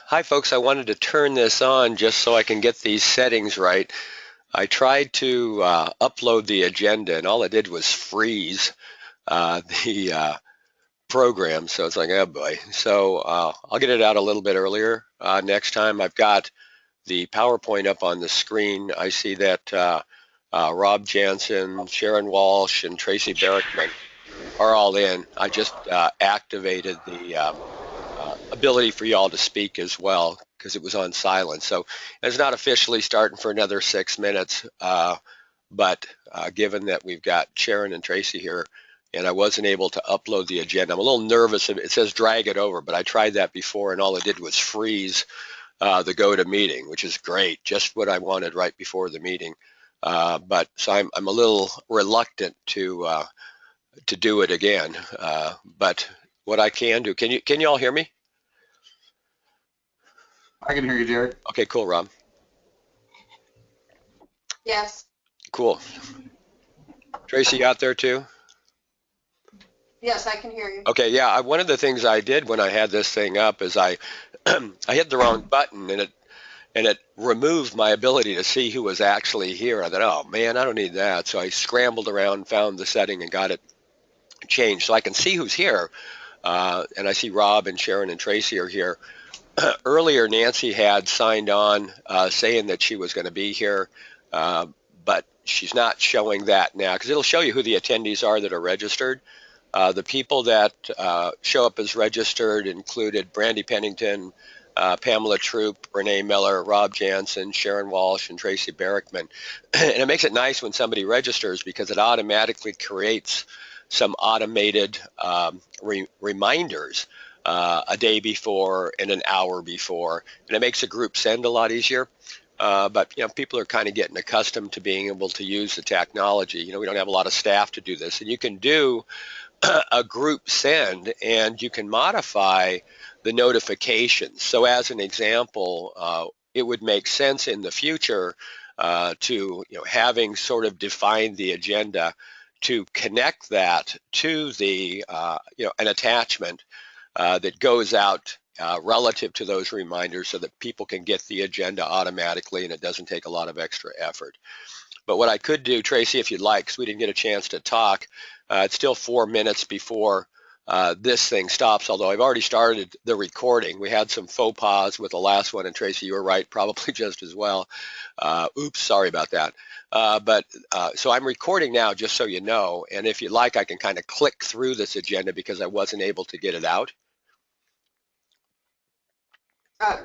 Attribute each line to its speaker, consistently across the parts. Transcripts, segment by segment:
Speaker 1: Hi folks, I wanted to turn this on just so I can get these settings right. I tried to upload the agenda and all it did was freeze the program. So it's like, oh boy. So I'll get it out a little bit earlier next time. I've got the PowerPoint up on the screen. I see that Rob Jansen, Sharon Walsh, and Tracy Barrickman are all in. I just activated the ability for y'all to speak as well because it was on silent. So it's not officially starting for another 6 minutes, but given that we've got Sharon and Tracy here, and I wasn't able to upload the agenda, I'm a little nervous. It says drag it over, but I tried that before, and all it did was freeze the go to meeting, which is great, just what I wanted right before the meeting. But so I'm a little reluctant to do it again. But what I can do, can you all hear me?
Speaker 2: I can hear you, Jerry.
Speaker 1: Okay, cool, Rob.
Speaker 3: Yes,
Speaker 1: Cool. Tracy, you out there too?
Speaker 3: yes, I can hear you.
Speaker 1: Okay, yeah. One of the things I did when I had this thing up is I I hit the wrong button and it removed my ability to see who was actually here. I thought, oh man, I don't need that. So I scrambled around, found the setting, and got it changed so I can see who's here. And I see Rob and Sharon and Tracy are here. Earlier, Nancy had signed on saying that she was going to be here, uh, but she's not showing that now because it'll show you who the attendees are that are registered. The people that show up as registered included Brandy Pennington, Pamela Troop, Renee Miller, Rob Jansen, Sharon Walsh, and Tracy Barrickman. And it makes it nice when somebody registers because it automatically creates some automated reminders a day before and an hour before, and it makes a group send a lot easier. But people are kind of getting accustomed to being able to use the technology. We don't have a lot of staff to do this, and you can do a group send and you can modify the notifications. So as an example, it would make sense in the future to having sort of defined the agenda to connect that to the an attachment that goes out relative to those reminders so that people can get the agenda automatically and it doesn't take a lot of extra effort. But what I could do, Tracy, if you'd like, because we didn't get a chance to talk, it's still 4 minutes before this thing stops, although I've already started the recording. We had some faux pas with the last one, and Tracy, you were right, probably just as well. Oops, sorry about that. So I'm recording now, just so you know, and if you'd like, I can kind of click through this agenda because I wasn't able to get it out.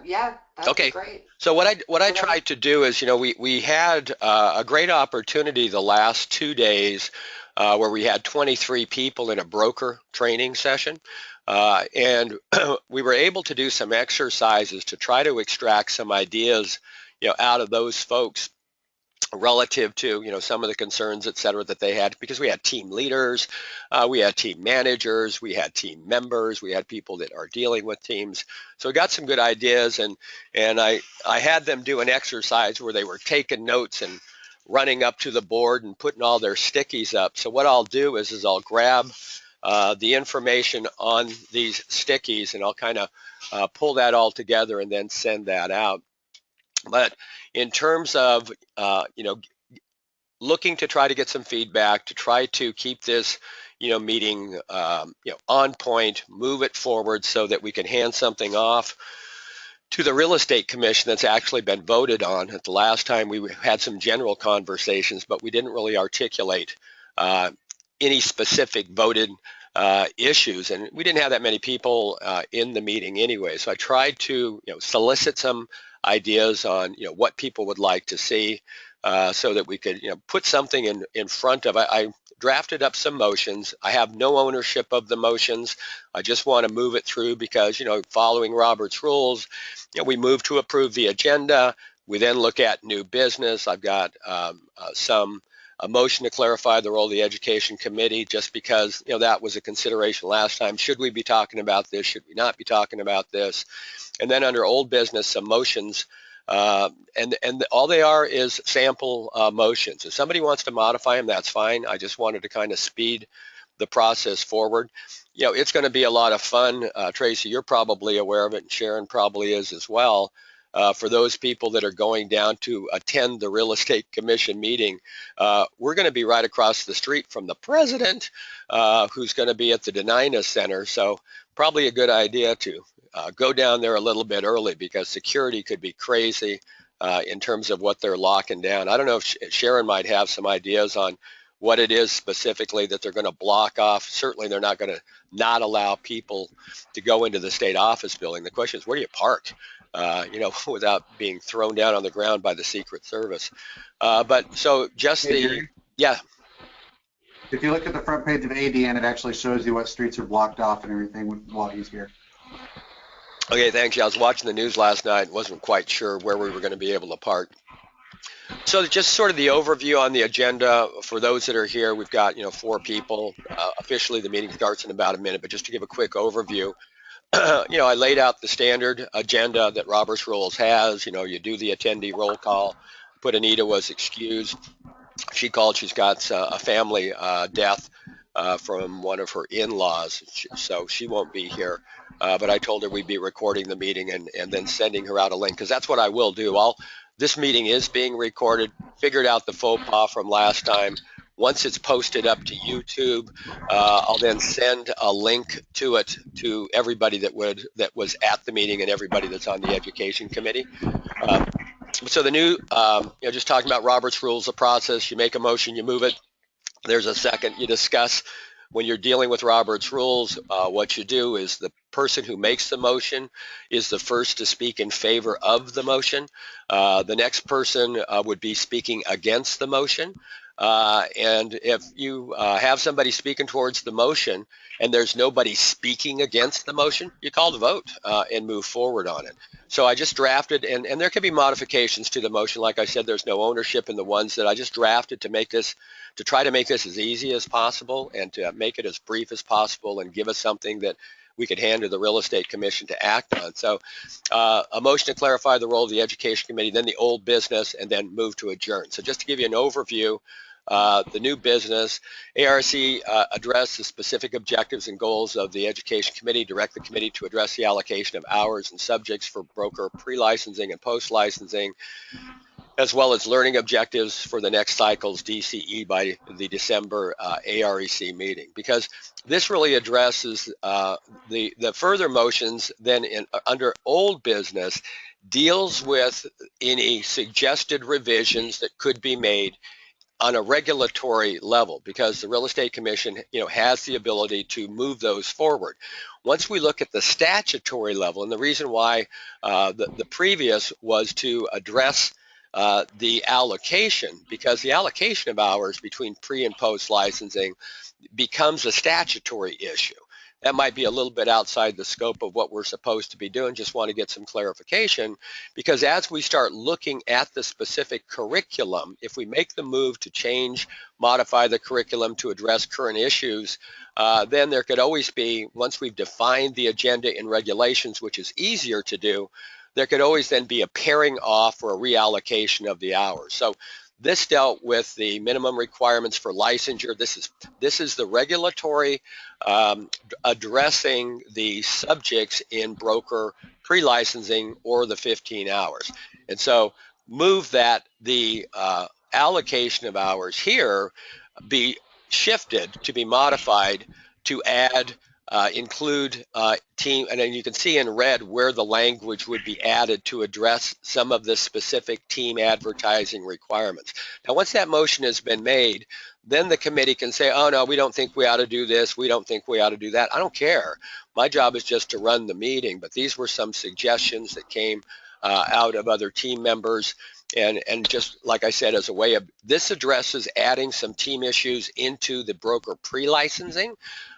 Speaker 3: Yeah, that'd be
Speaker 1: Okay.
Speaker 3: great.
Speaker 1: So what I
Speaker 3: So that,
Speaker 1: tried to do is, we had a great opportunity the last 2 days where we had 23 people in a broker training session, and we were able to do some exercises to try to extract some ideas, out of those folks relative to some of the concerns, et cetera, that they had, because we had team leaders, we had team managers, we had team members, we had people that are dealing with teams. So we got some good ideas, and I had them do an exercise where they were taking notes and running up to the board and putting all their stickies up. So what I'll do is I'll grab the information on these stickies and I'll kind of pull that all together and then send that out. But in terms of looking to try to get some feedback, to try to keep this meeting on point, move it forward so that we can hand something off to the real estate commission that's actually been voted on. At the last time we had some general conversations, but we didn't really articulate uh, any specific voted issues, and we didn't have that many people in the meeting anyway. So I tried to solicit some ideas on what people would like to see, so that we could put something in front of. I drafted up some motions. I have no ownership of the motions. I just want to move it through because following Robert's rules, we move to approve the agenda. We then look at new business. I've got a motion to clarify the role of the education committee, just because that was a consideration last time. Should we be talking about this? Should we not be talking about this? And then under old business, some motions, and all they are is sample motions. If somebody wants to modify them, that's fine. I just wanted to kind of speed the process forward. You know, it's going to be a lot of fun. Tracy, you're probably aware of it, and Sharon probably is as well. For those people that are going down to attend the Real Estate Commission meeting, we're going to be right across the street from the president, who's going to be at the Denina Center. So probably a good idea to go down there a little bit early, because security could be crazy in terms of what they're locking down. I don't know if Sharon might have some ideas on what it is specifically that they're going to block off. Certainly they're not going to not allow people to go into the state office building. The question is, where do you park? You know, without being thrown down on the ground by the Secret Service. But so just
Speaker 2: Hey, Jerry,
Speaker 1: yeah.
Speaker 2: if you look at the front page of ADN, it actually shows you what streets are blocked off and everything while he's here.
Speaker 1: Okay, thanks. Yeah, I was watching the news last night. Wasn't quite sure where we were going to be able to park. So just sort of the overview on the agenda for those that are here. We've got, 4 people. Officially, the meeting starts in about a minute, but just to give a quick overview, I laid out the standard agenda that Robert's Rules has. You do the attendee roll call. Put Anita was excused. She called. She's got a family death from one of her in-laws, so she won't be here. But I told her we'd be recording the meeting and then sending her out a link, because that's what I will do. This meeting is being recorded. Figured out the faux pas from last time. Once it's posted up to YouTube, I'll then send a link to it to everybody that was at the meeting and everybody that's on the education committee. So the new, just talking about Robert's Rules of Process, you make a motion, you move it. There's a second, you discuss. When you're dealing with Robert's Rules, what you do is the person who makes the motion is the first to speak in favor of the motion. The next person would be speaking against the motion. And if you have somebody speaking towards the motion and there's nobody speaking against the motion, you call the vote and move forward on it. So I just drafted, and there can be modifications to the motion. Like I said, there's no ownership in the ones that I just drafted to try to make this as easy as possible and to make it as brief as possible and give us something that we could hand to the Real Estate Commission to act on. So a motion to clarify the role of the Education Committee, then the old business, and then move to adjourn. So just to give you an overview, the new business, AREC address the specific objectives and goals of the Education Committee, direct the committee to address the allocation of hours and subjects for broker pre-licensing and post-licensing, as well as learning objectives for the next cycle's DCE by the December AREC meeting, because this really addresses the further motions then under old business, deals with any suggested revisions that could be made on a regulatory level, because the Real Estate Commission, has the ability to move those forward. Once we look at the statutory level, and the reason why the previous was to address the allocation, because the allocation of hours between pre and post licensing becomes a statutory issue. That might be a little bit outside the scope of what we're supposed to be doing. Just want to get some clarification, because as we start looking at the specific curriculum, if we make the move to modify the curriculum to address current issues, then there could always be, once we've defined the agenda in regulations, which is easier to do, there could always then be a pairing off or a reallocation of the hours. So this dealt with the minimum requirements for licensure. This is the regulatory addressing the subjects in broker pre-licensing or the 15 hours. And so move that the allocation of hours here be shifted to be modified to include team, and then you can see in red where the language would be added to address some of the specific team advertising requirements. Now, once that motion has been made, then the committee can say, oh no, we don't think we ought to do this, we don't think we ought to do that. I don't care. My job is just to run the meeting, but these were some suggestions that came out of other team members. And just like I said, as a way of, this addresses adding some team issues into the broker pre-licensing.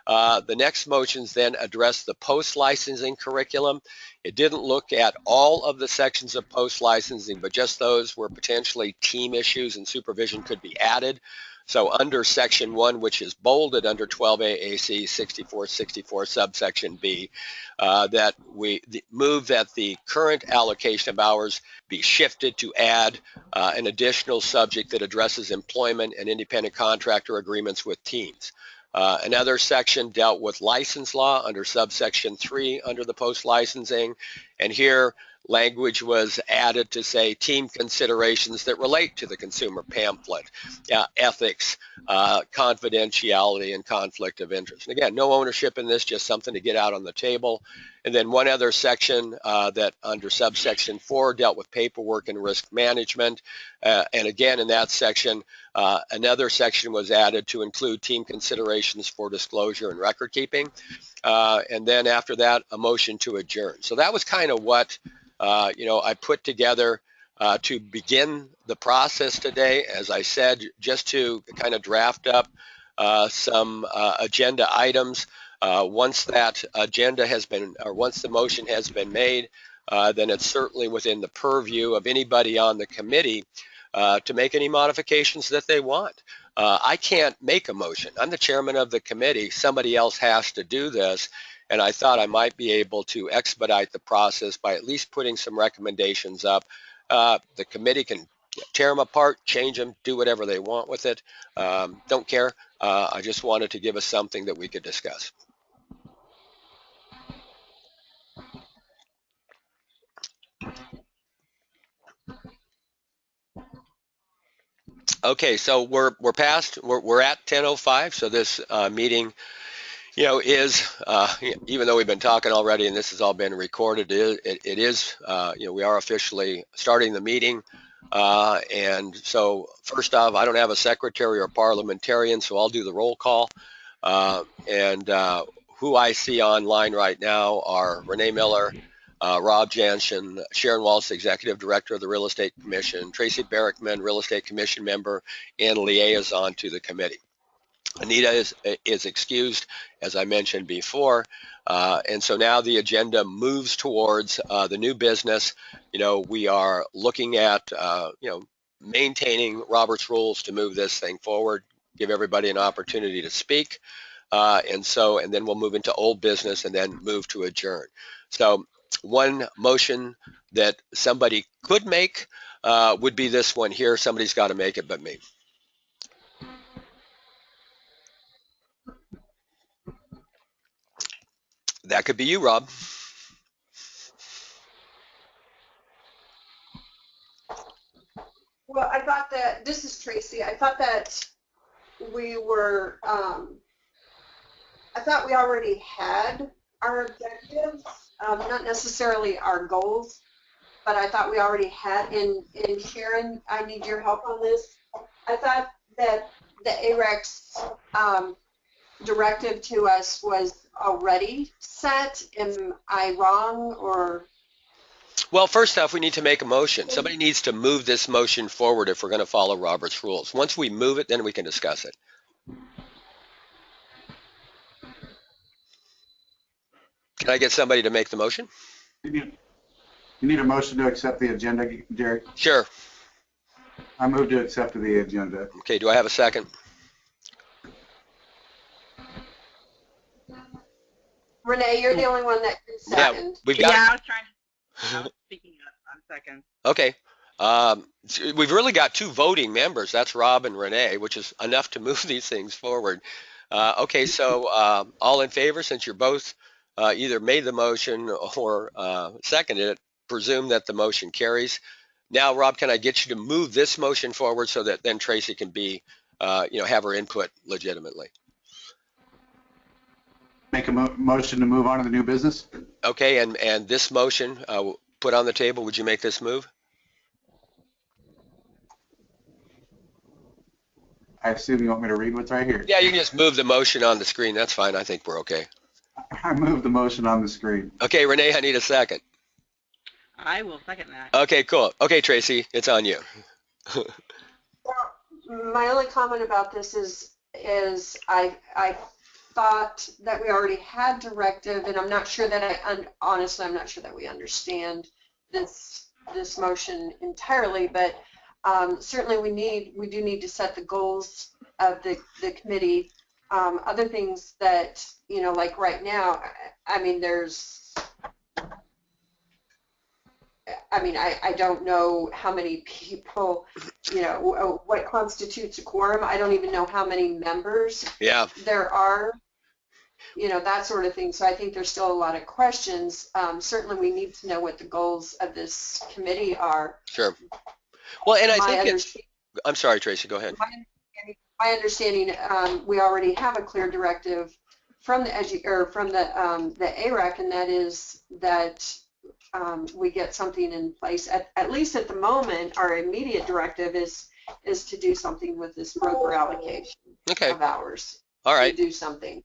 Speaker 1: The next motions then address the post-licensing curriculum. It didn't look at all of the sections of post-licensing, but just those where potentially team issues and supervision could be added. So under section 1, which is bolded under 12 AAC 6464 subsection B, that we move that the current allocation of hours be shifted to add an additional subject that addresses employment and independent contractor agreements with teams. Another section dealt with license law under subsection 3 under the post-licensing. And here language was added to say team considerations that relate to the consumer pamphlet, ethics, confidentiality, and conflict of interest. And again, no ownership in this, just something to get out on the table. And then one other section that under subsection 4 dealt with paperwork and risk management. And again, in that section, another section was added to include team considerations for disclosure and record keeping. And then after that, a motion to adjourn. So that was kind of what I put together to begin the process today, as I said, just to kind of draft up some agenda items. Once that agenda has been, or once the motion has been made, then it's certainly within the purview of anybody on the committee to make any modifications that they want. I can't make a motion. I'm the chairman of the committee. Somebody else has to do this. And I thought I might be able to expedite the process by at least putting some recommendations up. The committee can tear them apart, change them, do whatever they want with it. Don't care. I just wanted to give us something that we could discuss. Okay, so we're at 10:05. So this meeting, is even though we've been talking already, and this has all been recorded, it is we are officially starting the meeting. And so first off, I don't have a secretary or parliamentarian, so I'll do the roll call. And who I see online right now are Renee Miller, Rob Jansen, Sharon Walsh, Executive Director of the Real Estate Commission, Tracy Barrickman, Real Estate Commission member and liaison to the committee. Anita is excused, as I mentioned before, and so now the agenda moves towards the new business. We are looking at maintaining Robert's rules to move this thing forward, give everybody an opportunity to speak, and then we'll move into old business and then move to adjourn. So one motion that somebody could make would be this one here. Somebody's got to make it but me. That could be you, Rob.
Speaker 3: Well, I thought that, this is Tracy, I thought that we were, I thought we already had our objectives, not necessarily our goals, but I thought we already had, and Sharon, I need your help on this. I thought that the AREC's directive to us was already set. Am I wrong, or?
Speaker 1: Well, first off, we need to make a motion. Somebody needs to move this motion forward if we're going to follow Robert's rules. Once we move it, then we can discuss it. Can I get somebody to make the motion?
Speaker 2: You need a motion to accept the agenda, Jerry?
Speaker 1: Sure.
Speaker 2: I move to accept the agenda.
Speaker 1: Okay, do I have a second?
Speaker 3: Renee, you're the only one that can second.
Speaker 1: Yeah, we've got.
Speaker 4: Yeah, I was speaking up on second.
Speaker 1: Okay. We've really got two voting members. That's Rob and Renee, which is enough to move these things forward. Okay, so all in favor, since you're both either made the motion or seconded it, presume that the motion carries. Now, Rob, can I get you to move this motion forward so that then Tracy can be, have her input legitimately?
Speaker 2: Make a motion to move on to the new business?
Speaker 1: Okay, and this motion put on the table, would you make this move?
Speaker 2: I assume you want me to read what's right here.
Speaker 1: Yeah, you can just move the motion on the screen. That's fine. I think we're okay.
Speaker 2: I move the motion on the screen.
Speaker 1: Okay, Renee, I need a second.
Speaker 4: I will second that.
Speaker 1: Okay, cool. Okay, Tracy, it's on you.
Speaker 3: Well, my only comment about this is I thought that we already had directive, and I'm not sure that honestly, I'm not sure that we understand this motion entirely, but certainly we do need to set the goals of the committee. Other things that, like right now, I mean, I mean, I don't know how many people, you know, what constitutes a quorum. I don't even know how many members
Speaker 1: Yeah,
Speaker 3: there are, you know, that sort of thing. So I think there's still a lot of questions. Certainly we need to know what the goals of this committee are.
Speaker 1: sure. Well, and I
Speaker 3: My
Speaker 1: think it's,
Speaker 3: understanding,
Speaker 1: I'm sorry, Tracy, go ahead.
Speaker 3: my understanding, we already have a clear directive from the AREC, and that is that we get something in place. At least at the moment, our immediate directive is to do something with this broker allocation
Speaker 1: Okay,
Speaker 3: of hours.
Speaker 1: all
Speaker 3: To
Speaker 1: right.
Speaker 3: do something.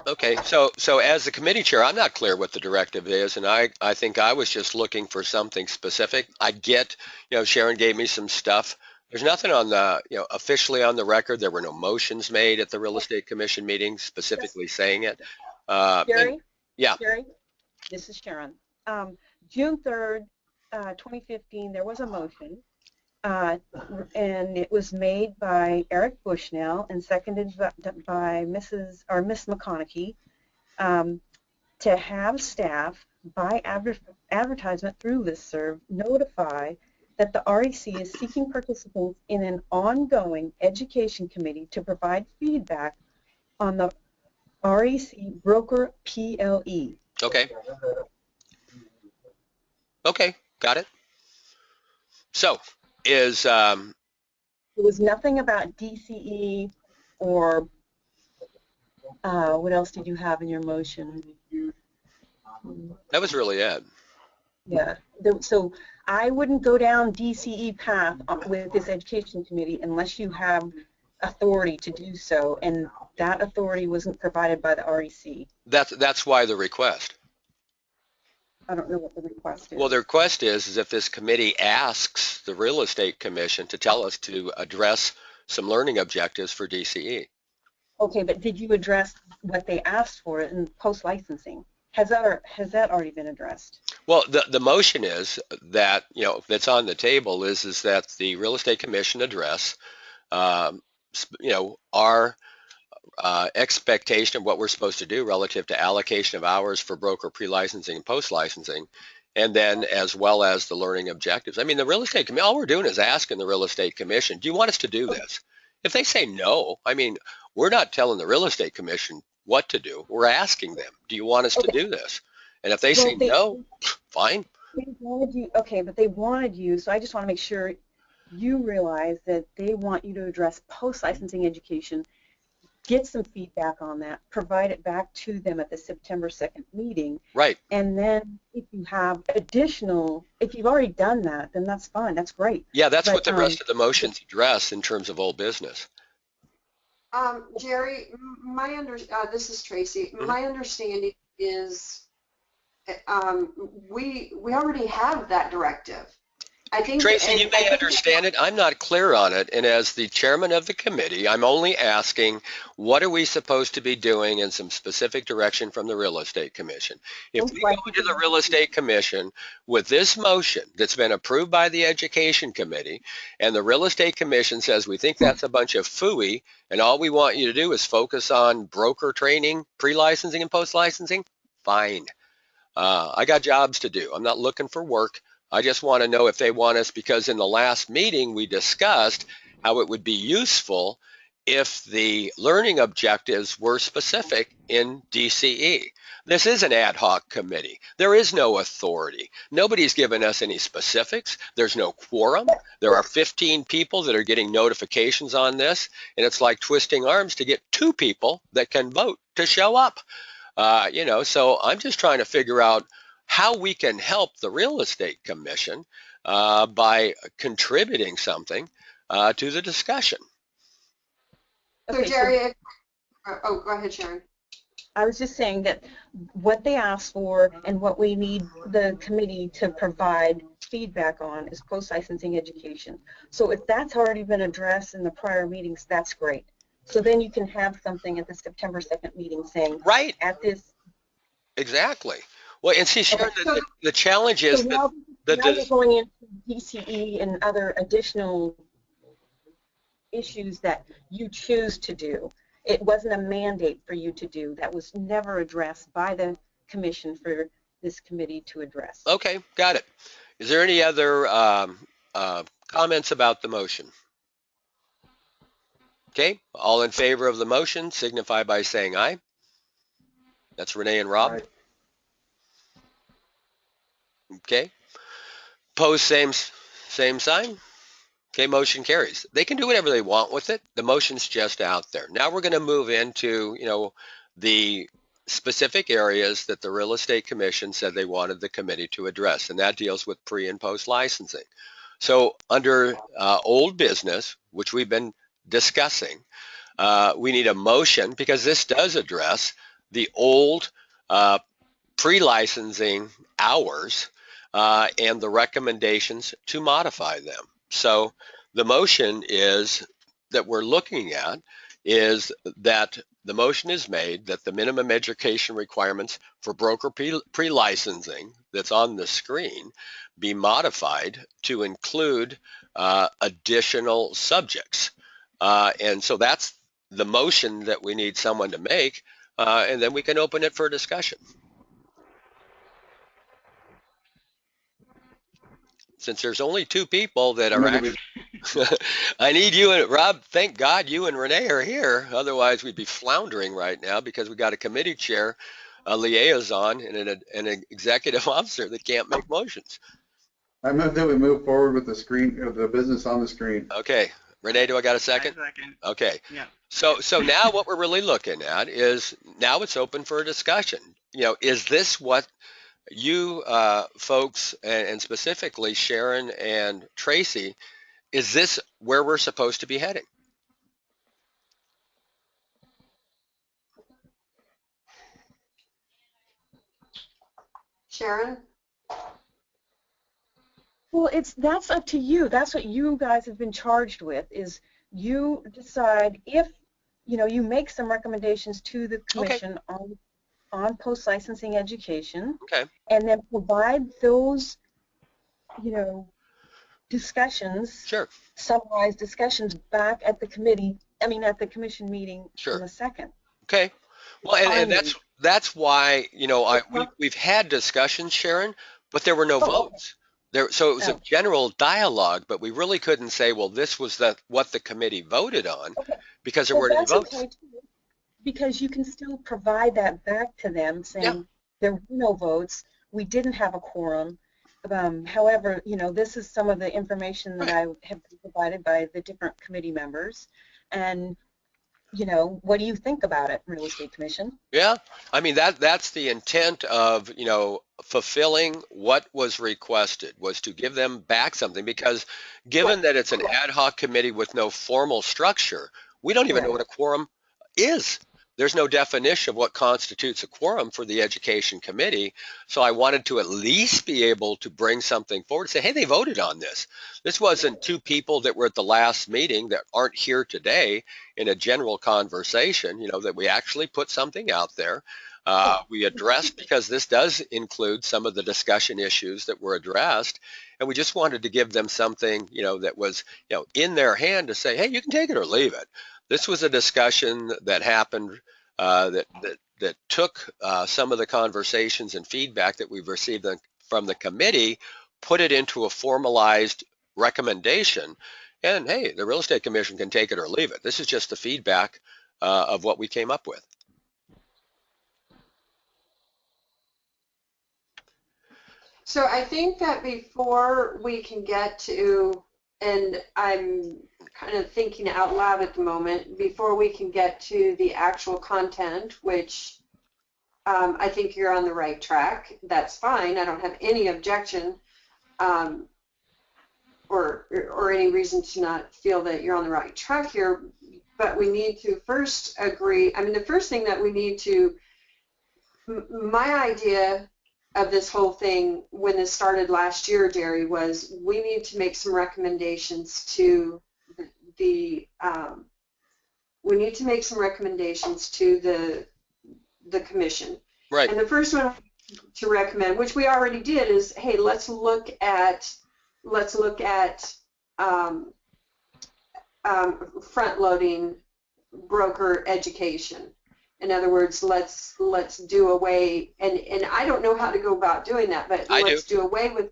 Speaker 1: Okay, so as the committee chair, I'm not clear what the directive is, and I think I was just looking for something specific. I get, Sharon gave me some stuff. There's nothing on the, officially on the record. There were no motions made at the Real Estate Commission meeting specifically saying it.
Speaker 5: Jerry?
Speaker 1: Yeah.
Speaker 5: Jerry, this is Sharon. June 3rd, 2015, there was a motion, and it was made by Eric Bushnell and seconded by Miss McConaughey, to have staff by advertisement through listserv notify that the REC is seeking participants in an ongoing education committee to provide feedback on the REC broker PLE.
Speaker 1: Okay. Okay, got it. So is
Speaker 5: There was nothing about DCE or what else did you have in your motion?
Speaker 1: that was really it.
Speaker 5: Yeah. So I wouldn't go down DCE path with this education committee unless you have authority to do so, and that authority wasn't provided by the REC.
Speaker 1: That's why the request.
Speaker 5: I don't know what the request is.
Speaker 1: Well, the request is if this committee asks the Real Estate Commission to tell us to address some learning objectives for DCE.
Speaker 5: Okay, but did you address what they asked for in post-licensing? Has that already been addressed?
Speaker 1: Well, the motion is that, that's on the table is that the Real Estate Commission address, our expectation of what we're supposed to do relative to allocation of hours for broker pre-licensing and post-licensing, and then as well as the learning objectives. I mean, the Real Estate Commission, all we're doing is asking the Real Estate Commission, do you want us to do this? If they say no, I mean, we're not telling the Real Estate Commission what to do. We're asking them, do you want us to do this? And if they say no, fine.
Speaker 5: They wanted you, okay, but they wanted you, so I just want to make sure you realize that they want you to address post-licensing education, get some feedback on that, provide it back to them at the September 2nd meeting.
Speaker 1: Right.
Speaker 5: And then if you have if you've already done that, then that's fine, that's great.
Speaker 1: Yeah, that's what the rest of the motions address in terms of old business.
Speaker 3: Jerry, this is Tracy. Mm-hmm. My understanding is we already have that directive. I think,
Speaker 1: Tracy, you may understand it. I'm not clear on it. And as the chairman of the committee, I'm only asking, what are we supposed to be doing in some specific direction from the Real Estate Commission? If we go to the Real Estate Commission with this motion that's been approved by the Education Committee, and the Real Estate Commission says, we think that's a bunch of phooey, and all we want you to do is focus on broker training, pre-licensing and post-licensing, fine. I got jobs to do. I'm not looking for work. I just want to know if they want us, because in the last meeting we discussed how it would be useful if the learning objectives were specific in DCE. This is an ad hoc committee. There is no authority. Nobody's given us any specifics. There's no quorum. There are 15 people that are getting notifications on this, and it's like twisting arms to get 2 people that can vote to show up. So I'm just trying to figure out how we can help the Real Estate Commission by contributing something to the discussion.
Speaker 3: So Jerry, go ahead, Sharon.
Speaker 5: I was just saying that what they asked for and what we need the committee to provide feedback on is post-licensing education. So if that's already been addressed in the prior meetings, that's great. So then you can have something at the September 2nd meeting saying,
Speaker 1: right,
Speaker 5: at this.
Speaker 1: Exactly. Well, and see, Sharon,
Speaker 5: Okay.
Speaker 1: the challenge is
Speaker 5: now you're going into DCE and other additional issues that you choose to do. It wasn't a mandate for you to do. That was never addressed by the commission for this committee to address.
Speaker 1: Okay, got it. Is there any other comments about the motion? Okay, all in favor of the motion signify by saying aye. That's Renee and Rob.
Speaker 2: Aye.
Speaker 1: Okay. Opposed, same sign. Okay, motion carries. They can do whatever they want with it. The motion's just out there. Now we're going to move into, the specific areas that the Real Estate Commission said they wanted the committee to address, and that deals with pre and post licensing. So under old business, which we've been discussing, we need a motion because this does address the old pre-licensing hours and the recommendations to modify them. So the motion is that we're looking at is that the motion is made that the minimum education requirements for broker pre-licensing that's on the screen be modified to include additional subjects. And so that's the motion that we need someone to make, and then we can open it for discussion. Since there's only two people that are actually, I need you and Rob, thank God you and Renee are here. Otherwise we'd be floundering right now because we got a committee chair, a liaison, and an executive officer that can't make motions.
Speaker 2: I move that we move forward with the business on the screen.
Speaker 1: Okay. Renee, do I got a second?
Speaker 4: Second.
Speaker 1: Okay.
Speaker 4: Yeah.
Speaker 1: So now what we're really looking at is now it's open for a discussion. Is this what you folks, and specifically Sharon and Tracy, is this where we're supposed to be heading?
Speaker 3: Sharon?
Speaker 5: Well, that's up to you. That's what you guys have been charged with, is you decide if, you make some recommendations to the commission on post-licensing education.
Speaker 1: Okay.
Speaker 5: And then provide those, discussions,
Speaker 1: Sure.
Speaker 5: summarized discussions back at the commission meeting
Speaker 1: Sure.
Speaker 5: in a second.
Speaker 1: Okay. Well, and that's why, we've had discussions, Sharon, but there were no votes. So it was a general dialogue, but we really couldn't say, well, this was what the committee voted on, because there weren't any votes.
Speaker 5: Okay, because you can still provide that back to them saying there were no votes, we didn't have a quorum. However, this is some of the information that I have been provided by the different committee members. And, what do you think about it, Real Estate Commission?
Speaker 1: Yeah, I mean, that's the intent of, fulfilling what was requested, was to give them back something, because given that it's an ad hoc committee with no formal structure, we don't even know what a quorum is. There's no definition of what constitutes a quorum for the education committee. So I wanted to at least be able to bring something forward and say, hey, they voted on this. This wasn't two people that were at the last meeting that aren't here today in a general conversation, that we actually put something out there. We addressed, because this does include some of the discussion issues that were addressed. And we just wanted to give them something, that was, in their hand to say, hey, you can take it or leave it. This was a discussion that happened that took some of the conversations and feedback that we've received from the committee, put it into a formalized recommendation, and hey, the Real Estate Commission can take it or leave it. This is just the feedback of what we came up with.
Speaker 3: So I think that before we can get to, and I'm kind of thinking out loud at the moment, before we can get to the actual content, which I think you're on the right track. That's fine. I don't have any objection or any reason to not feel that you're on the right track here. But we need to first agree. I mean, the first thing that we need to, my idea of this whole thing when this started last year, Jerry, was we need to make some recommendations to the commission.
Speaker 1: Right.
Speaker 3: And the first one to recommend, which we already did, is, hey, let's look at front-loading broker education. In other words, let's do away, and I don't know how to go about doing that, but
Speaker 1: I do.
Speaker 3: let's do away with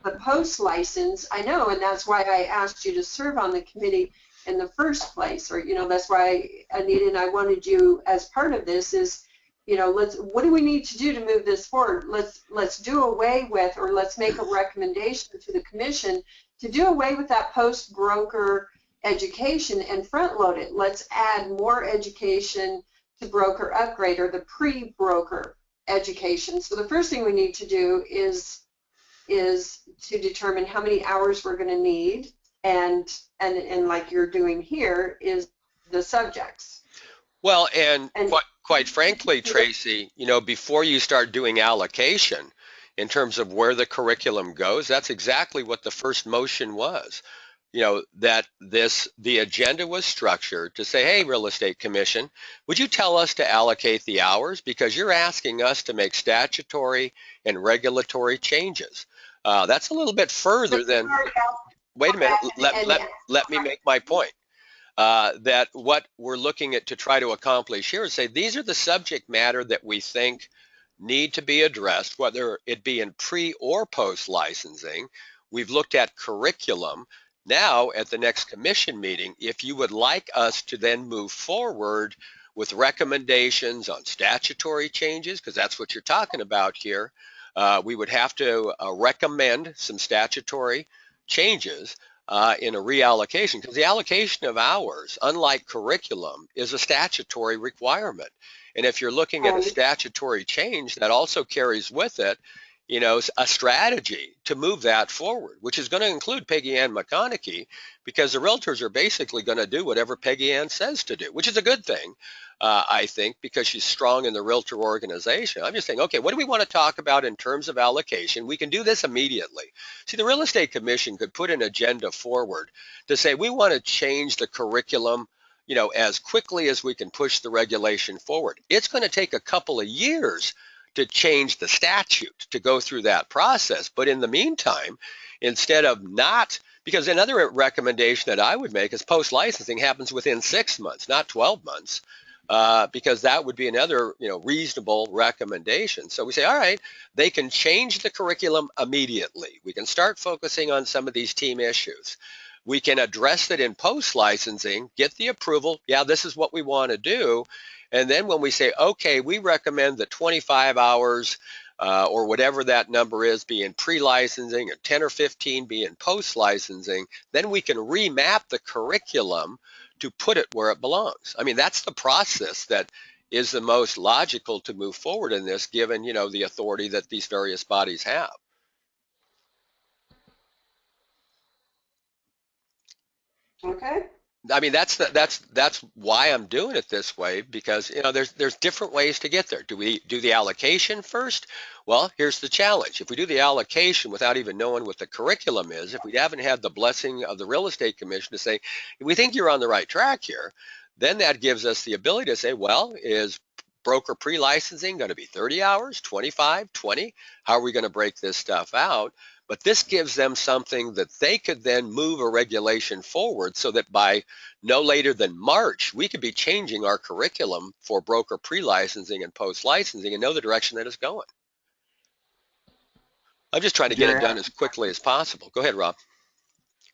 Speaker 3: the post license. I know, and that's why I asked you to serve on the committee in the first place, or that's why Anita and I wanted you as part of this. Is what do we need to do to move this forward? Let's do away with, or let's make a recommendation to the commission to do away with that post broker education and front load it. Let's add more education to broker upgrade, or the pre-broker education. So the first thing we need to do is to determine how many hours we're going to need, and like you're doing here is the subjects.
Speaker 1: Well, and quite frankly, Tracy, before you start doing allocation in terms of where the curriculum goes, that's exactly what the first motion was. That the agenda was structured to say, hey, Real Estate Commission, would you tell us to allocate the hours? Because you're asking us to make statutory and regulatory changes. That's a little bit further than, wait a minute, let me make my point. That what we're looking at to try to accomplish here is say, these are the subject matter that we think need to be addressed, whether it be in pre or post licensing. We've looked at curriculum. Now at the next commission meeting, if you would like us to then move forward with recommendations on statutory changes, because that's what you're talking about here, we would have to recommend some statutory changes in a reallocation, because the allocation of hours, unlike curriculum, is a statutory requirement. And if you're looking at a statutory change, that also carries with it, a strategy to move that forward, which is going to include Peggy Ann McConaughey, because the realtors are basically going to do whatever Peggy Ann says to do, which is a good thing, I think, because she's strong in the realtor organization. I'm just saying, okay, what do we want to talk about in terms of allocation? We can do this immediately. See, the Real Estate Commission could put an agenda forward to say, we want to change the curriculum, as quickly as we can push the regulation forward. It's going to take a couple of years to change the statute to go through that process. But in the meantime, instead of not, because another recommendation that I would make is post-licensing happens within 6 months, not 12 months, because that would be another reasonable recommendation. So we say, all right, they can change the curriculum immediately. We can start focusing on some of these team issues. We can address it in post-licensing, get the approval. Yeah, this is what we want to do. And then when we say, okay, we recommend that 25 hours or whatever that number is be in pre-licensing, and 10 or 15 be in post-licensing, then we can remap the curriculum to put it where it belongs. I mean, that's the process that is the most logical to move forward in this, given, the authority that these various bodies have.
Speaker 3: Okay.
Speaker 1: I mean, that's why I'm doing it this way, because there's different ways to get there. Do we do the allocation first? Well, here's the challenge. If we do the allocation without even knowing what the curriculum is, if we haven't had the blessing of the Real Estate Commission to say, we think you're on the right track here, then that gives us the ability to say, well, is broker pre-licensing going to be 30 hours, 25, 20? How are we going to break this stuff out? But this gives them something that they could then move a regulation forward, so that by no later than March, we could be changing our curriculum for broker pre-licensing and post-licensing and know the direction that it's going. I'm just trying to get it done as quickly as possible. Go ahead, Rob.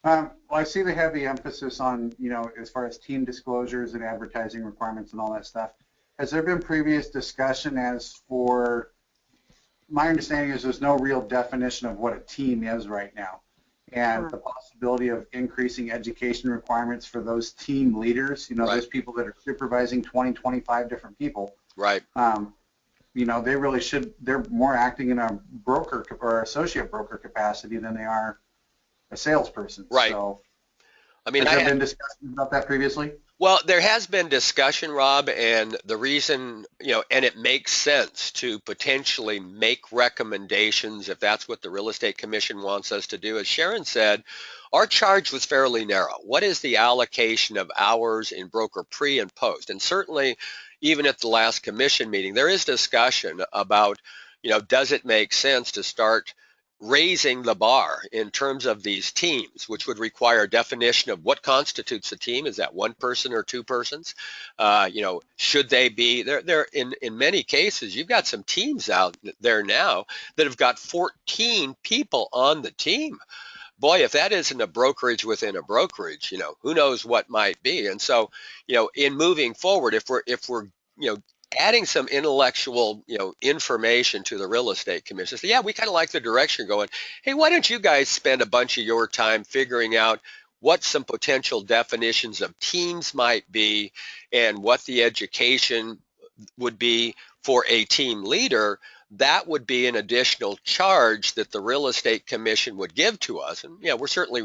Speaker 2: Well, I see the heavy emphasis on, as far as team disclosures and advertising requirements and all that stuff. Has there been previous discussion as for, my understanding is there's no real definition of what a team is right now, and the possibility of increasing education requirements for those team leaders, those people that are supervising 20, 25 different people.
Speaker 1: Right.
Speaker 2: They really should, they're more acting in a broker or associate broker capacity than they are a salesperson.
Speaker 1: Right.
Speaker 2: So,
Speaker 1: I mean,
Speaker 2: has there been discussion about that previously?
Speaker 1: Well, there has been discussion, Rob, and the reason, and it makes sense to potentially make recommendations if that's what the Real Estate Commission wants us to do. As Sharon said, our charge was fairly narrow. What is the allocation of hours in broker pre and post? And certainly, even at the last commission meeting, there is discussion about, does it make sense to start raising the bar in terms of these teams, which would require a definition of what constitutes a team. Is that one person or two persons? Should they be there? In many cases, you've got some teams out there now that have got 14 people on the team. Boy, if that isn't a brokerage within a brokerage, who knows what might be. And so, in moving forward, if we're adding some intellectual, information to the real estate commission, so yeah, we kind of like the direction going. Hey, why don't you guys spend a bunch of your time figuring out what some potential definitions of teams might be and what the education would be for a team leader. That would be an additional charge that the real estate commission would give to us. And yeah, we're certainly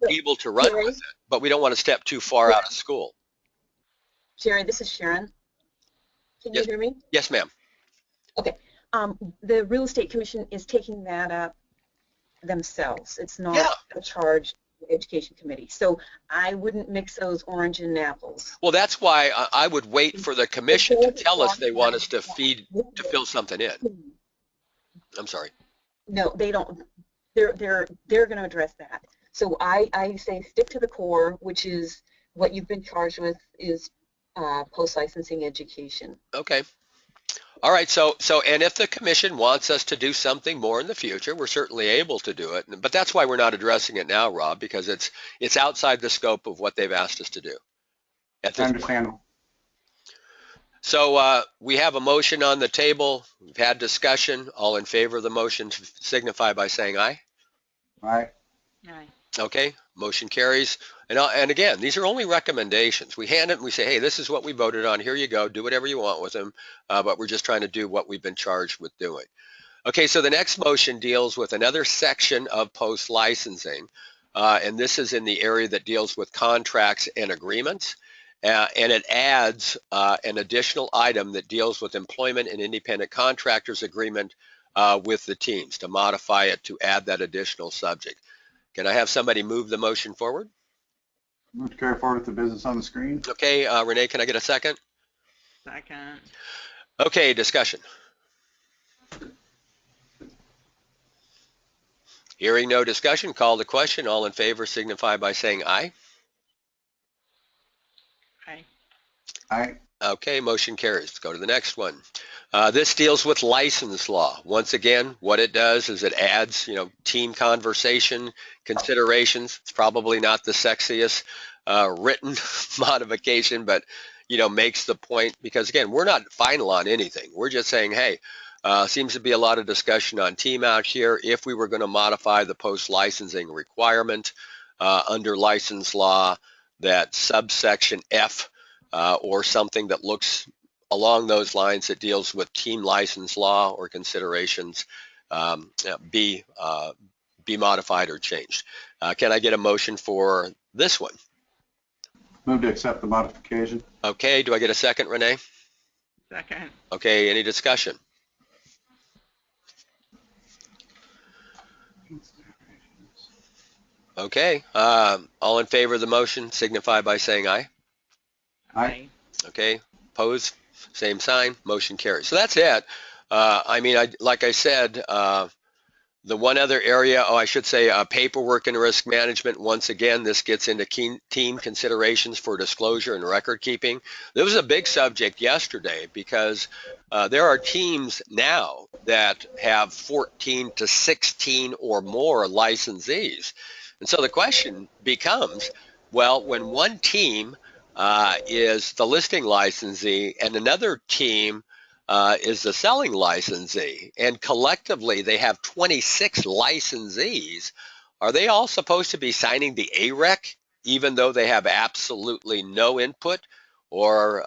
Speaker 1: able to run with it, but we don't want to step too far out of school.
Speaker 5: Jerry, this is Sharon. Can you hear me?
Speaker 1: Yes, ma'am.
Speaker 5: Okay. The real estate commission is taking that up themselves. It's not a charge to the education committee. So I wouldn't mix those orange and apples.
Speaker 1: Well, that's why I would wait for the commission to tell us they want us to fill something in. I'm sorry.
Speaker 5: No, they don't. They're going to address that. So I say stick to the core, which is what you've been charged with is post-licensing education.
Speaker 1: Okay. All right. So and if the commission wants us to do something more in the future, we're certainly able to do it. But that's why we're not addressing it now, Rob, because it's outside the scope of what they've asked us to do. At this
Speaker 2: Understandable.
Speaker 1: So we have a motion on the table. We've had discussion. All in favor of the motion signify by saying aye.
Speaker 2: Aye.
Speaker 4: Aye.
Speaker 1: Okay, motion carries. And again, these are only recommendations. We hand it and we say, hey, this is what we voted on. Here you go. Do whatever you want with them. But we're just trying to do what we've been charged with doing. Okay, so the next motion deals with another section of post-licensing. And this is in the area that deals with contracts and agreements. And it adds an additional item that deals with employment and independent contractors agreement with the teams to modify it to add that additional subject. Can I have somebody move the motion forward?
Speaker 2: Move to carry forward with the business on the screen.
Speaker 1: Okay, Renee, can I get a second?
Speaker 4: Second.
Speaker 1: Okay, discussion. Hearing no discussion, call the question. All in favor signify by saying aye.
Speaker 4: Aye.
Speaker 2: Aye.
Speaker 1: Okay, motion carries. Let's go to the next one. This deals with license law. Once again, what it does is it adds, team conversation considerations. It's probably not the sexiest written modification, but, makes the point because, again, we're not final on anything. We're just saying, hey, seems to be a lot of discussion on team out here. If we were going to modify the post-licensing requirement under license law, that subsection F or something that looks along those lines that deals with team license law or considerations be modified or changed. Can I get a motion for this one?
Speaker 2: Move to accept the modification.
Speaker 1: Okay, do I get a second, Renee?
Speaker 4: Second.
Speaker 1: Okay, any discussion? Okay, all in favor of the motion signify by saying aye.
Speaker 2: Aye.
Speaker 1: Okay, opposed, same sign, motion carries. So that's it. Like I said, the one other area, I should say paperwork and risk management. Once again, this gets into team considerations for disclosure and record keeping. This was a big subject yesterday because there are teams now that have 14 to 16 or more licensees. And so the question becomes, well, when one team is the listing licensee and another team is the selling licensee, and collectively they have 26 licensees, are they all supposed to be signing the AREC even though they have absolutely no input, or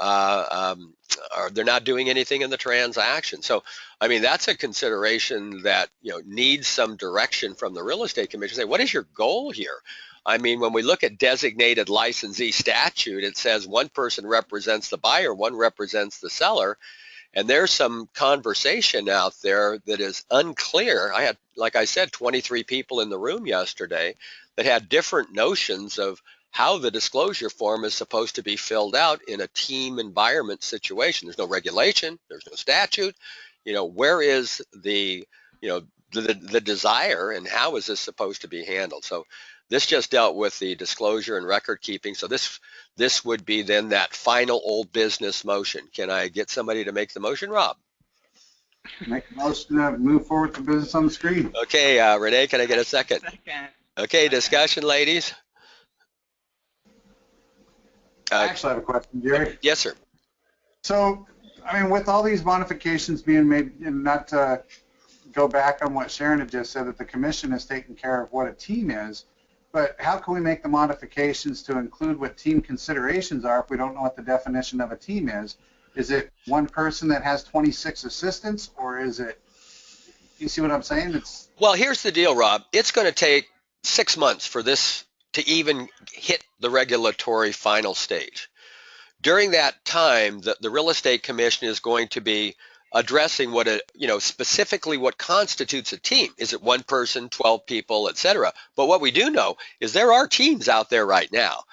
Speaker 1: they're not doing anything in the transaction? So, that's a consideration that needs some direction from the real estate commission. Say, what is your goal here? When we look at designated licensee statute, it says one person represents the buyer, one represents the seller. And there's some conversation out there that is unclear. I had, like I said, 23 people in the room yesterday that had different notions of how the disclosure form is supposed to be filled out in a team environment situation. There's no regulation, there's no statute. Where is the the desire and how is this supposed to be handled. So this just dealt with the disclosure and record keeping. So this would be then that final old business motion. Can I get somebody to make the motion, Rob?
Speaker 2: Make a motion to move forward to business on the screen.
Speaker 1: Okay, Renee, can I get a second?
Speaker 4: Second.
Speaker 1: Okay, discussion, ladies.
Speaker 2: I actually have a question, Jerry.
Speaker 1: Yes, sir.
Speaker 2: So, I mean, with all these modifications being made, and not to go back on what Sharon had just said, that the commission is taking care of what a team is, but how can we make the modifications to include what team considerations are if we don't know what the definition of a team is? Is it one person that has 26 assistants, or is it, you see what I'm saying?
Speaker 1: Well, here's the deal, Rob. It's going to take 6 months for this to even hit the regulatory final stage. During that time, the Real Estate Commission is going to be addressing what specifically what constitutes a team. Is it one person, 12 people, etc.? But what we do know is there are teams out there right now.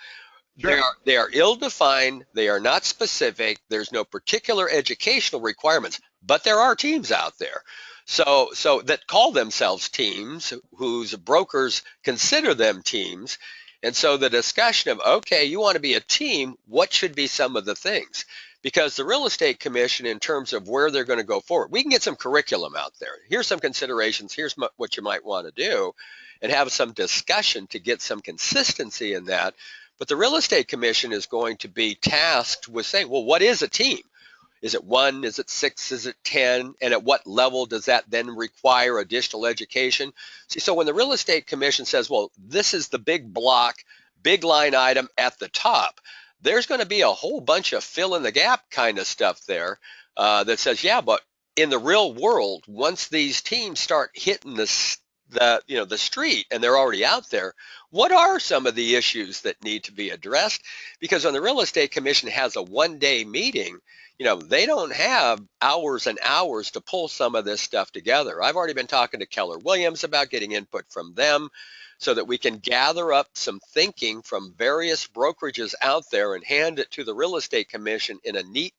Speaker 2: Sure.
Speaker 1: They are ill-defined. They are not specific. There's no particular educational requirements, but there are teams out there. So that call themselves teams, whose brokers consider them teams. And so the discussion of, okay, you want to be a team, what should be some of the things? Because the Real Estate Commission, in terms of where they're going to go forward, we can get some curriculum out there. Here's some considerations. Here's what you might want to do, and have some discussion to get some consistency in that. But the Real Estate Commission is going to be tasked with saying, well, what is a team? Is it 1? Is it 6? Is it 10? And at what level does that then require additional education? See, so when the Real Estate Commission says, well, this is the big block, big line item at the top, there's going to be a whole bunch of fill in the gap kind of stuff there that says, yeah, but in the real world, once these teams start hitting the street and they're already out there, what are some of the issues that need to be addressed? Because when the Real Estate Commission has a one-day meeting, they don't have hours and hours to pull some of this stuff together. I've already been talking to Keller Williams about getting input from them so that we can gather up some thinking from various brokerages out there and hand it to the Real Estate Commission in a neat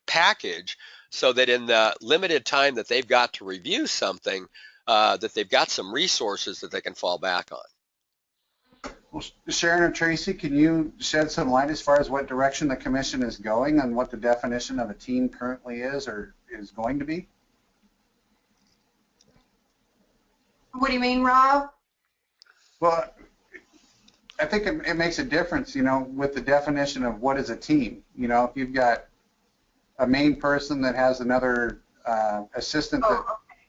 Speaker 1: package so that in the limited time that they've got to review something, that they've got some resources that they can fall back on.
Speaker 2: Well, Sharon or Tracy, can you shed some light as far as what direction the commission is going and what the definition of a team currently is or is going to be?
Speaker 3: What do you mean, Rob?
Speaker 2: Well, I think it makes a difference, with the definition of what is a team. If you've got a main person that has another assistant that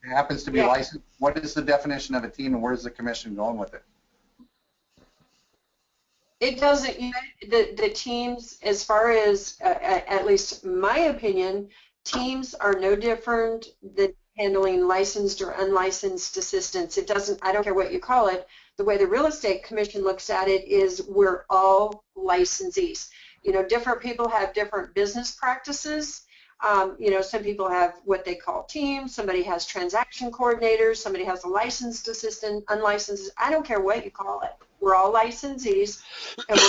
Speaker 2: happens to be licensed, what is the definition of a team and where's the commission going with it?
Speaker 3: It doesn't, the teams, as far as, at least my opinion, teams are no different than handling licensed or unlicensed assistants. It doesn't, I don't care what you call it, the way the Real Estate Commission looks at it is we're all licensees. Different people have different business practices. Some people have what they call teams, somebody has transaction coordinators, somebody has a licensed assistant, unlicensed, I don't care what you call it. We're all licensees, and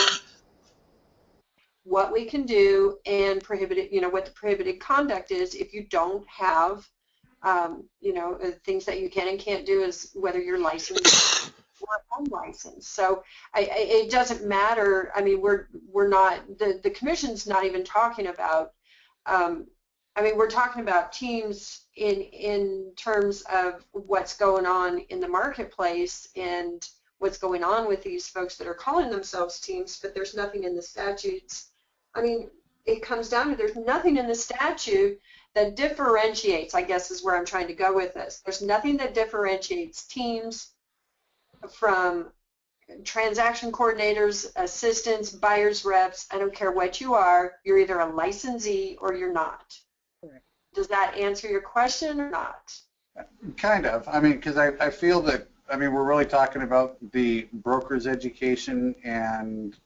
Speaker 3: what we can do and prohibited, what the prohibited conduct is if you don't have, things that you can and can't do is whether you're licensed or unlicensed. So it doesn't matter. I mean, we're not, the commission's not even talking about, we're talking about teams in terms of what's going on in the marketplace and what's going on with these folks that are calling themselves teams, but there's nothing in the statutes. It comes down to there's nothing in the statute that differentiates, I guess is where I'm trying to go with this. There's nothing that differentiates teams from transaction coordinators, assistants, buyers, reps. I don't care what you are, you're either a licensee or you're not.
Speaker 5: Correct.
Speaker 3: Does that answer your question or not?
Speaker 2: Kind of. Because I feel that, we're really talking about the broker's education and,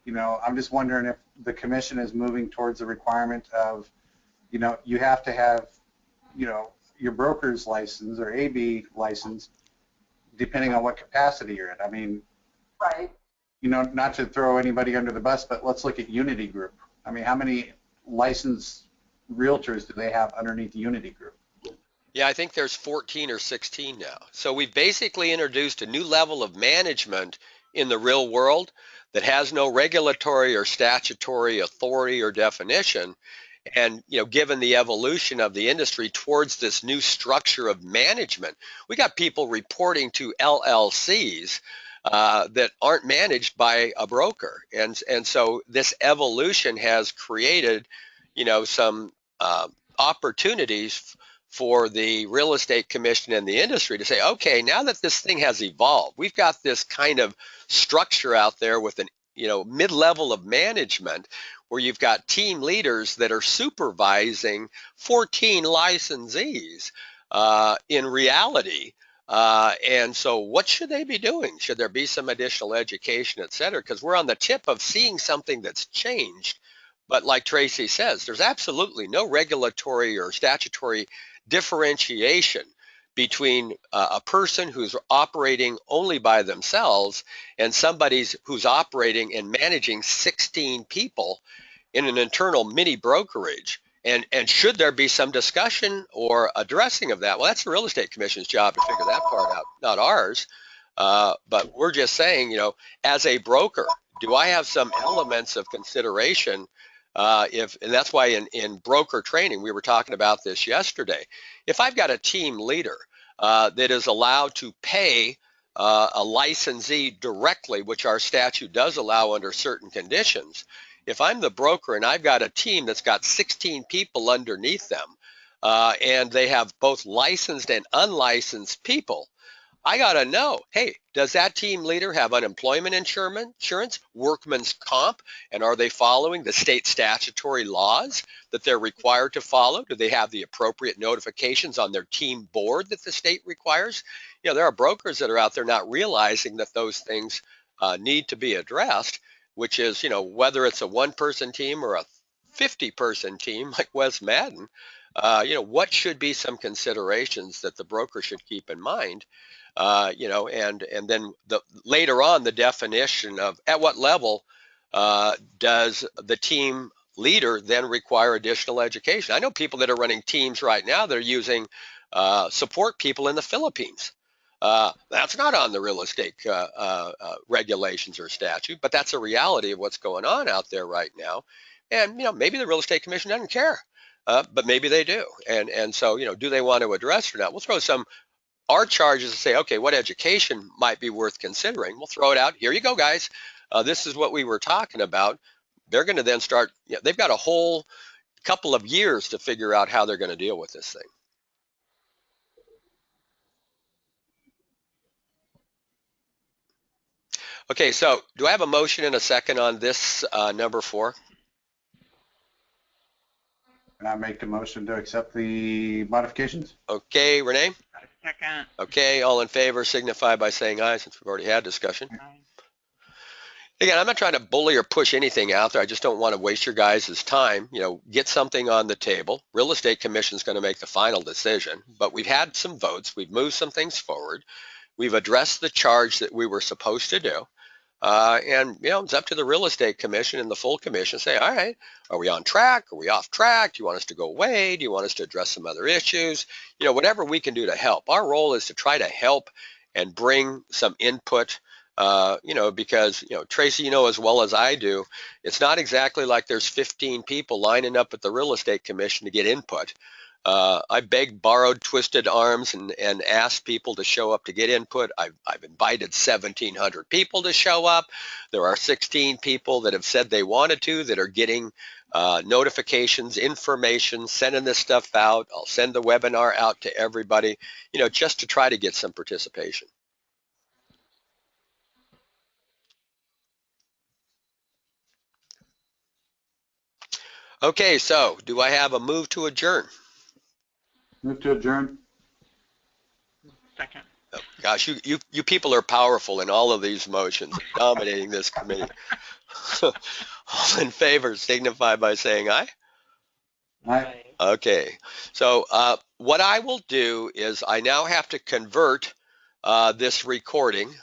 Speaker 2: I'm just wondering if the commission is moving towards the requirement of, you have to have, your broker's license or AB license depending on what capacity you're in.
Speaker 3: Right.
Speaker 2: Not to throw anybody under the bus, but let's look at Unity Group. How many licensed realtors do they have underneath Unity Group?
Speaker 1: Yeah, I think there's 14 or 16 now. So we've basically introduced a new level of management in the real world that has no regulatory or statutory authority or definition. And, given the evolution of the industry towards this new structure of management, we got people reporting to LLCs that aren't managed by a broker. And so this evolution has created, some opportunities for the real estate commission and the industry to say, okay, now that this thing has evolved, we've got this kind of structure out there with an mid-level of management where you've got team leaders that are supervising 14 licensees in reality. And so what should they be doing? Should there be some additional education, et cetera? Because we're on the tip of seeing something that's changed. But like Tracy says, there's absolutely no regulatory or statutory differentiation between a person who's operating only by themselves and somebody who's operating and managing 16 people in an internal mini brokerage. And should there be some discussion or addressing of that? Well, that's the real estate commission's job to figure that part out, not ours. But we're just saying, as a broker, do I have some elements of consideration? And that's why in broker training, we were talking about this yesterday. If I've got a team leader that is allowed to pay a licensee directly, which our statute does allow under certain conditions, if I'm the broker and I've got a team that's got 16 people underneath them, and they have both licensed and unlicensed people, I got to know, hey, does that team leader have unemployment insurance, workman's comp, and are they following the state statutory laws that they're required to follow? Do they have the appropriate notifications on their team board that the state requires? There are brokers that are out there not realizing that those things need to be addressed, which is, whether it's a one-person team or a 50-person team like Wes Madden, what should be some considerations that the broker should keep in mind? And then later on the definition of at what level does the team leader then require additional education? I know people that are running teams right now that are using support people in the Philippines. That's not on the real estate regulations or statute, but that's a reality of what's going on out there right now. And maybe the real estate commission doesn't care, but maybe they do. And so do they want to address it or not? We'll throw our charge is to say, okay, what education might be worth considering? We'll throw it out. Here you go, guys. This is what we were talking about. They're going to then start, they've got a whole couple of years to figure out how they're going to deal with this thing. Okay, so do I have a motion and a second on this number 4?
Speaker 2: And I make the motion to accept the modifications.
Speaker 1: Okay, Renee?
Speaker 4: Second.
Speaker 1: Okay, all in favor signify by saying aye since we've already had discussion.
Speaker 4: Aye.
Speaker 1: Again, I'm not trying to bully or push anything out there. I just don't want to waste your guys' time. Get something on the table. Real Estate Commission's going to make the final decision, but we've had some votes. We've moved some things forward. We've addressed the charge that we were supposed to do. And it's up to the Real Estate Commission and the full commission to say, all right, are we on track? Are we off track? Do you want us to go away? Do you want us to address some other issues? Whatever we can do to help. Our role is to try to help and bring some input, because, Tracy, as well as I do, it's not exactly like there's 15 people lining up at the Real Estate Commission to get input. I begged, borrowed, twisted arms and asked people to show up to get input. I've invited 1,700 people to show up. There are 16 people that have said they wanted to that are getting notifications, information, sending this stuff out. I'll send the webinar out to everybody, just to try to get some participation. Okay, so do I have a move to adjourn?
Speaker 2: Move to adjourn.
Speaker 4: Second.
Speaker 1: Oh, gosh, you people are powerful in all of these motions, dominating this committee. All in favor signify by saying aye.
Speaker 2: Aye.
Speaker 1: Okay, so what I will do is I now have to convert this recording.